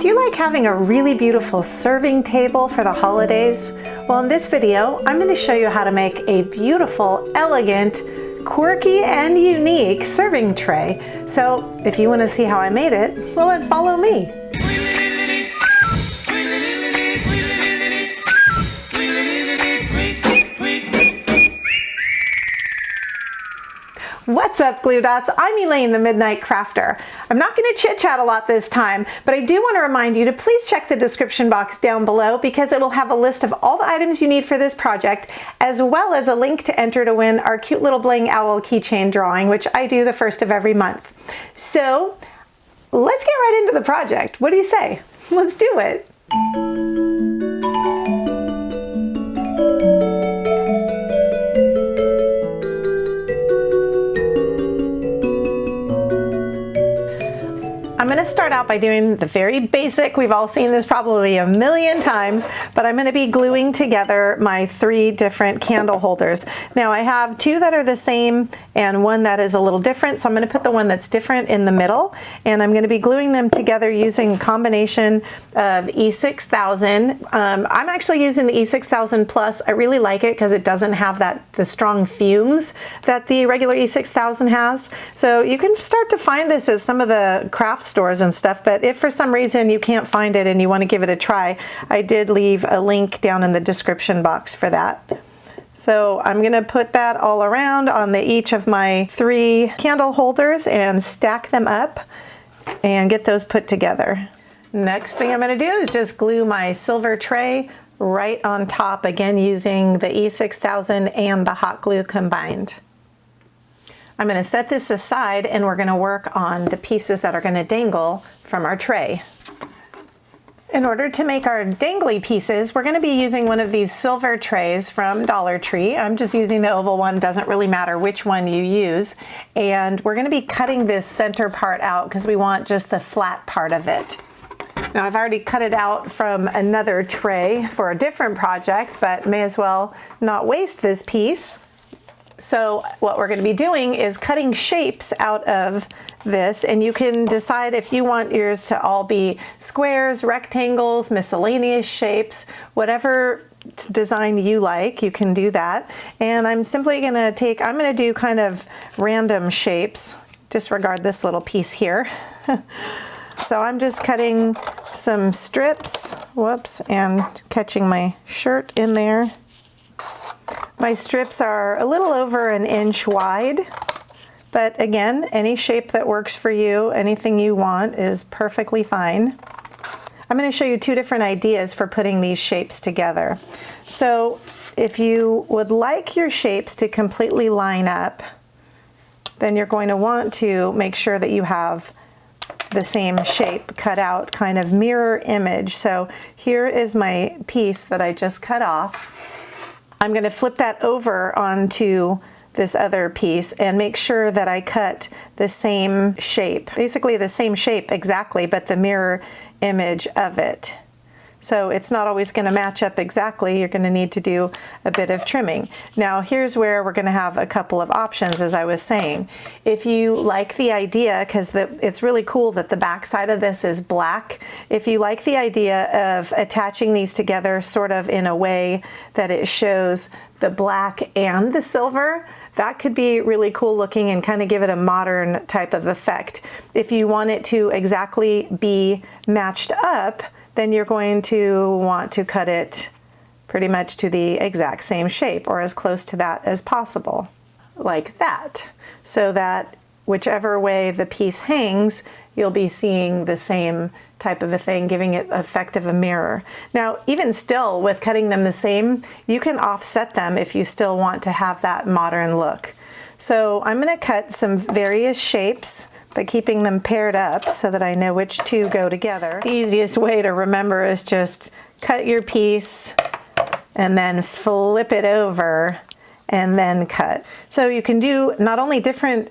Do you like having a really beautiful serving table for the holidays? Well, in this video, I'm going to show you how to make a beautiful, elegant, quirky, and unique serving tray. So if you want to see how I made it, well, then follow me. What's up, Glue Dots? I'm Elaine, the Midnight Crafter. I'm not going to chit-chat a lot this time, but I do want to remind you to please check the description box down below because it will have a list of all the items you need for this project, as well as a link to enter to win our cute little bling owl keychain drawing, which I do the first of every month. So let's get right into the project. What do you say? Let's do it. I'm going to start out by doing the very basic. We've all seen this probably a million times, but I'm going to be gluing together my 3 different candle holders. Now I have 2 that are the same and 1 that is a little different, so I'm going to put the one that's different in the middle, and I'm going to be gluing them together using a combination of E6000. I'm actually using the E6000 Plus. I really like it because it doesn't have the strong fumes that the regular E6000 has. So you can start to find this at some of the craft stores and stuff, but if for some reason you can't find it and you want to give it a try, I did leave a link down in the description box for that. So I'm going to put that all around on each of my 3 candle holders and stack them up and get those put together. Next thing I'm going to do is just glue my silver tray right on top, again using the E6000 and the hot glue combined. I'm going to set this aside and we're going to work on the pieces that are going to dangle from our tray. In order to make our dangly pieces, we're going to be using one of these silver trays from Dollar Tree. I'm just using the oval one, doesn't really matter which one you use. And we're going to be cutting this center part out because we want just the flat part of it. Now I've already cut it out from another tray for a different project, but may as well not waste this piece. So what we're going to be doing is cutting shapes out of this, and you can decide if you want yours to all be squares, rectangles, miscellaneous shapes, whatever design you like, you can do that. And I'm simply going to I'm going to do kind of random shapes. Disregard this little piece here. So I'm just cutting some strips, whoops, and catching my shirt in there. My strips are a little over 1 inch wide, but again, any shape that works for you, anything you want is perfectly fine. I'm going to show you 2 different ideas for putting these shapes together. So if you would like your shapes to completely line up, then you're going to want to make sure that you have the same shape cut out, kind of mirror image. So here is my piece that I just cut off. I'm going to flip that over onto this other piece and make sure that I cut the same shape, basically the same shape exactly, but the mirror image of it. So it's not always going to match up exactly. You're going to need to do a bit of trimming. Now here's where we're going to have a couple of options, as I was saying. If you like the idea, because it's really cool that the back side of this is black, if you like the idea of attaching these together sort of in a way that it shows the black and the silver, that could be really cool looking and kind of give it a modern type of effect. If you want it to exactly be matched up, then you're going to want to cut it pretty much to the exact same shape or as close to that as possible, like that, so that whichever way the piece hangs, you'll be seeing the same type of a thing, giving it the effect of a mirror. Now, even still, with cutting them the same, you can offset them if you still want to have that modern look. So I'm going to cut some various shapes, but keeping them paired up so that I know which 2 go together. The easiest way to remember is just cut your piece and then flip it over and then cut. So you can do not only different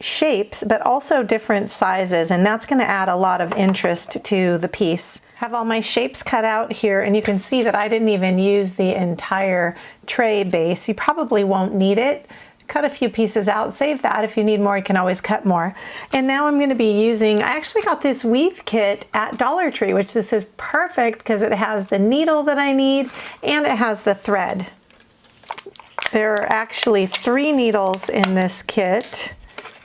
shapes, but also different sizes, and that's going to add a lot of interest to the piece. Have all my shapes cut out here, and you can see that I didn't even use the entire tray base. You probably won't need it, cut a few pieces out, save that. If you need more, you can always cut more. And now I'm going to be using, I actually got this weave kit at Dollar Tree, which this is perfect because it has the needle that I need and it has the thread. There are actually 3 needles in this kit,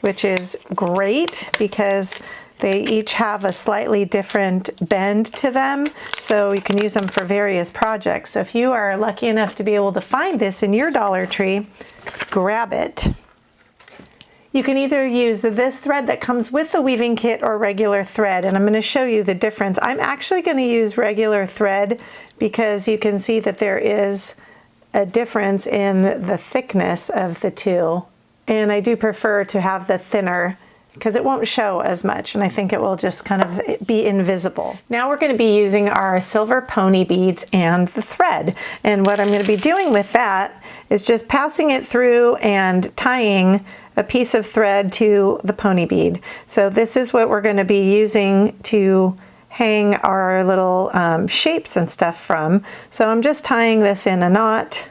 which is great because they each have a slightly different bend to them, so you can use them for various projects. So if you are lucky enough to be able to find this in your Dollar Tree, grab it. You can either use this thread that comes with the weaving kit or regular thread, and I'm going to show you the difference. I'm actually going to use regular thread because you can see that there is a difference in the thickness of the two, and I do prefer to have the thinner because it won't show as much, and I think it will just kind of be invisible. Now we're going to be using our silver pony beads and the thread, and what I'm going to be doing with that is just passing it through and tying a piece of thread to the pony bead. So this is what we're going to be using to hang our little shapes and stuff from. So I'm just tying this in a knot,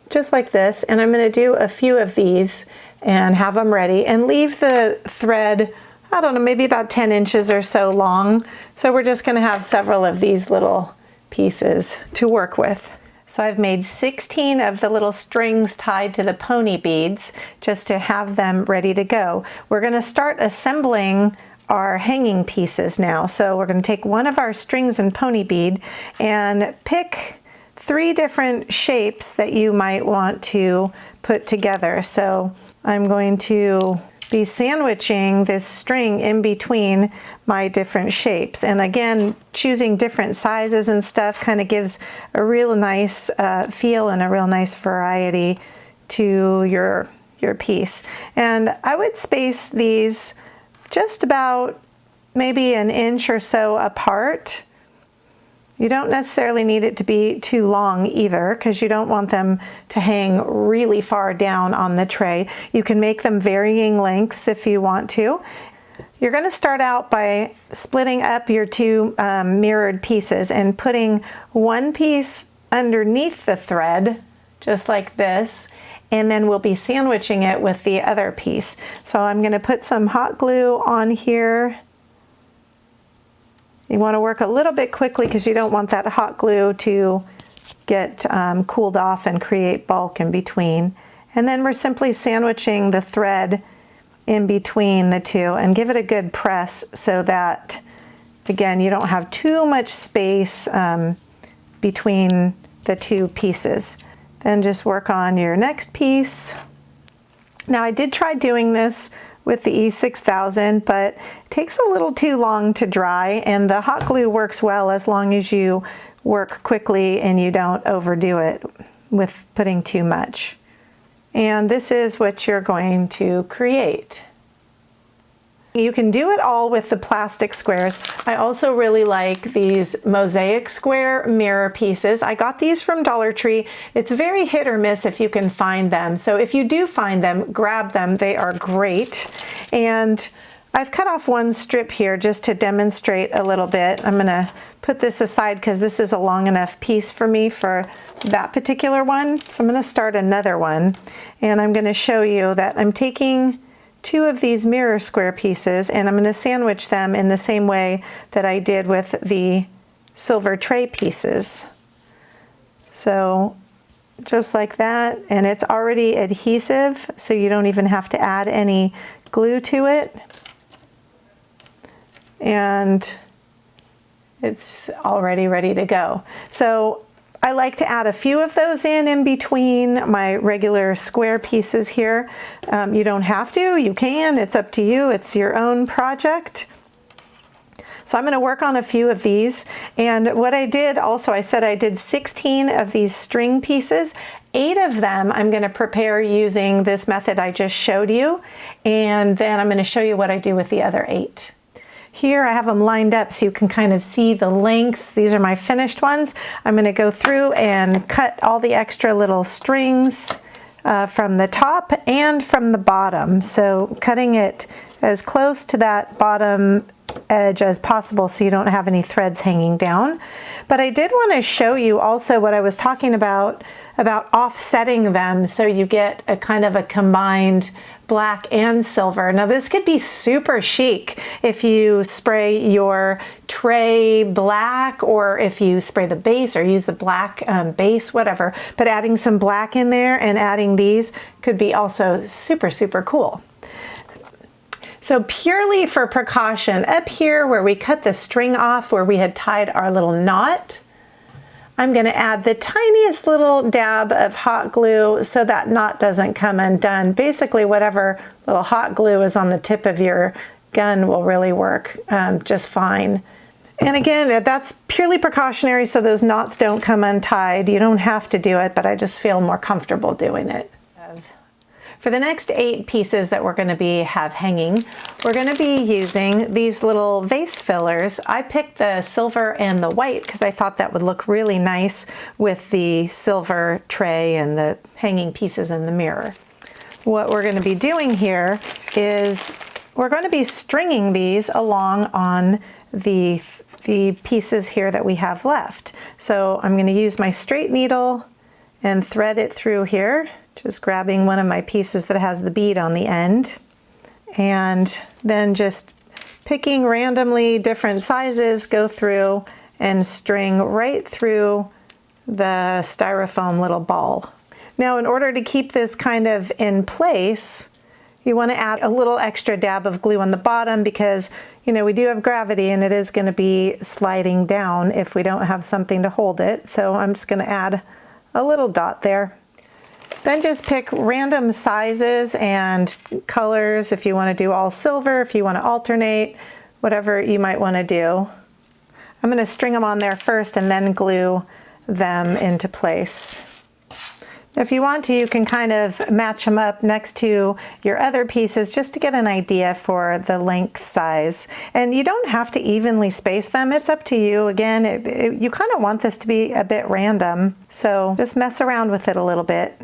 just like this, and I'm going to do a few of these and have them ready and leave the thread, I don't know, maybe about 10 inches or so long. So we're just going to have several of these little pieces to work with. So I've made 16 of the little strings tied to the pony beads just to have them ready to go. We're going to start assembling our hanging pieces now. So we're going to take one of our strings and pony bead and pick 3 different shapes that you might want to put together. So I'm going to be sandwiching this string in between my different shapes. And again, choosing different sizes and stuff kind of gives a real nice feel and a real nice variety to your piece. And I would space these just about maybe an inch or so apart. You don't necessarily need it to be too long either, because you don't want them to hang really far down on the tray. You can make them varying lengths if you want to. You're going to start out by splitting up your 2 mirrored pieces and putting one piece underneath the thread, just like this, and then we'll be sandwiching it with the other piece. So I'm going to put some hot glue on here. You want to work a little bit quickly because you don't want that hot glue to get cooled off and create bulk in between. And then we're simply sandwiching the thread in between the 2 and give it a good press so that, again, you don't have too much space between the 2 pieces. Then just work on your next piece. Now I did try doing this with the E6000, but it takes a little too long to dry, and the hot glue works well as long as you work quickly and you don't overdo it with putting too much. And this is what you're going to create. You can do it all with the plastic squares. I also really like these mosaic square mirror pieces. I got these from Dollar Tree. It's very hit or miss if you can find them. So if you do find them, grab them. They are great. And I've cut off one strip here just to demonstrate a little bit. I'm going to put this aside because this is a long enough piece for me for that particular one. So I'm going to start another one. And I'm going to show you that I'm taking 2 of these mirror square pieces and I'm going to sandwich them in the same way that I did with the silver tray pieces. So just like that, and it's already adhesive, so you don't even have to add any glue to it. And it's already ready to go. So I like to add a few of those in between my regular square pieces here. You don't have to, you can, it's up to you, it's your own project. So I'm going to work on a few of these, and what I did also, I said I did 16 of these string pieces. 8 of them I'm going to prepare using this method I just showed you, and then I'm going to show you what I do with the other 8. Here I have them lined up so you can kind of see the length. These are my finished ones. I'm going to go through and cut all the extra little strings from the top and from the bottom. So cutting it as close to that bottom edge as possible so you don't have any threads hanging down. But I did want to show you also what I was talking about about offsetting them so you get a kind of a combined black and silver. Now this could be super chic if you spray your tray black, or if you spray the base or use the black base, whatever. But adding some black in there and adding these could be also super, super cool. So purely for precaution, up here where we cut the string off, where we had tied our little knot, I'm going to add the tiniest little dab of hot glue so that knot doesn't come undone. Basically, whatever little hot glue is on the tip of your gun will really work just fine. And again, that's purely precautionary so those knots don't come untied. You don't have to do it, but I just feel more comfortable doing it. For the next 8 pieces that we're going to have hanging, we're going to be using these little vase fillers. I picked the silver and the white because I thought that would look really nice with the silver tray and the hanging pieces in the mirror. What we're going to be doing here is we're going to be stringing these along on the pieces here that we have left. So I'm going to use my straight needle and thread it through here. Just grabbing one of my pieces that has the bead on the end, and then just picking randomly different sizes, go through and string right through the styrofoam little ball. Now, in order to keep this kind of in place, you want to add a little extra dab of glue on the bottom because, you know, we do have gravity and it is going to be sliding down if we don't have something to hold it. So I'm just going to add a little dot there. Then just pick random sizes and colors if you want to do all silver, if you want to alternate, whatever you might want to do. I'm going to string them on there first and then glue them into place. If you want to, you can kind of match them up next to your other pieces just to get an idea for the length size. And you don't have to evenly space them. It's up to you. Again, you kind of want this to be a bit random. So just mess around with it a little bit.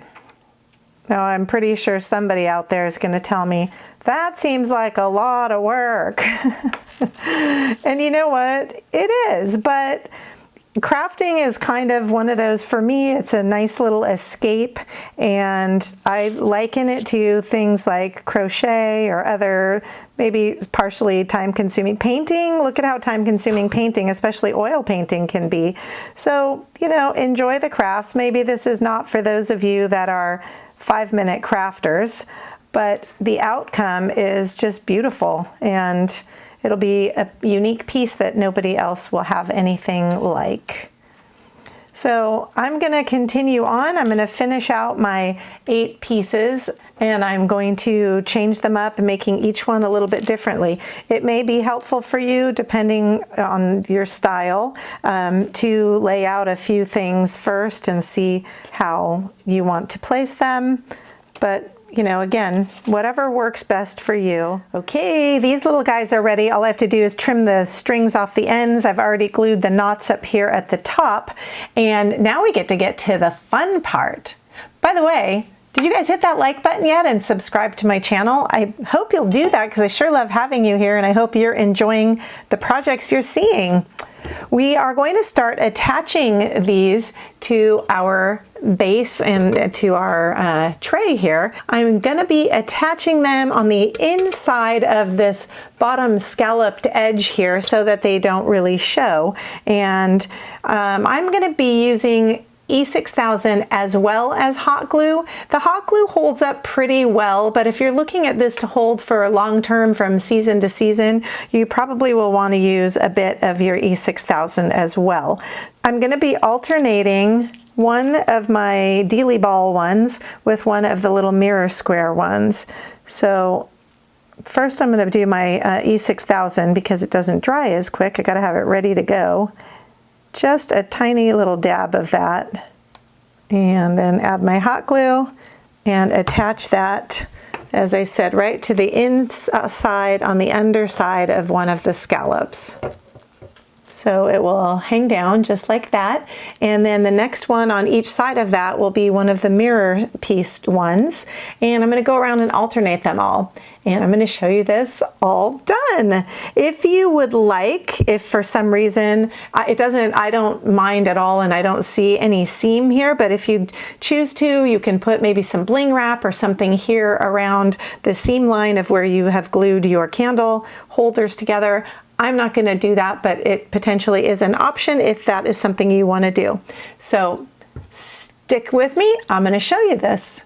Now, I'm pretty sure somebody out there is going to tell me, that seems like a lot of work. And you know what? It is, but crafting is kind of one of those, for me, it's a nice little escape, and I liken it to things like crochet or other, maybe partially time-consuming painting. Look at how time-consuming painting, especially oil painting, can be. So, you know, enjoy the crafts. Maybe this is not for those of you that are 5-minute crafters, but the outcome is just beautiful, and it'll be a unique piece that nobody else will have anything like. So I'm going to continue on. I'm going to finish out my 8 pieces, and I'm going to change them up and making each one a little bit differently. It may be helpful for you, depending on your style, to lay out a few things first and see how you want to place them. But you know, again, whatever works best for you. Okay, these little guys are ready. All I have to do is trim the strings off the ends. I've already glued the knots up here at the top. And now we get to the fun part. By the way, did you guys hit that like button yet and subscribe to my channel? I hope you'll do that because I sure love having you here, and I hope you're enjoying the projects you're seeing. We are going to start attaching these to our base and to our tray here. I'm going to be attaching them on the inside of this bottom scalloped edge here so that they don't really show. And I'm going to be using E6000 as well as hot glue. The hot glue holds up pretty well, but if you're looking at this to hold for long term from season to season, you probably will want to use a bit of your E6000 as well. I'm going to be alternating one of my dealy ball ones with one of the little mirror square ones. So first I'm going to do my E6000 because it doesn't dry as quick. I got to have it ready to go. Just a tiny little dab of that, and then add my hot glue and attach that, as I said, right to the inside on the underside of one of the scallops. So it will hang down just like that. And then the next one on each side of that will be one of the mirror pieced ones. And I'm going to go around and alternate them all. And I'm going to show you this all done. If you would like, if for some reason I don't mind at all and I don't see any seam here, but if you choose to, you can put maybe some bling wrap or something here around the seam line of where you have glued your candle holders together. I'm not going to do that, but it potentially is an option if that is something you want to do. So stick with me. I'm going to show you this.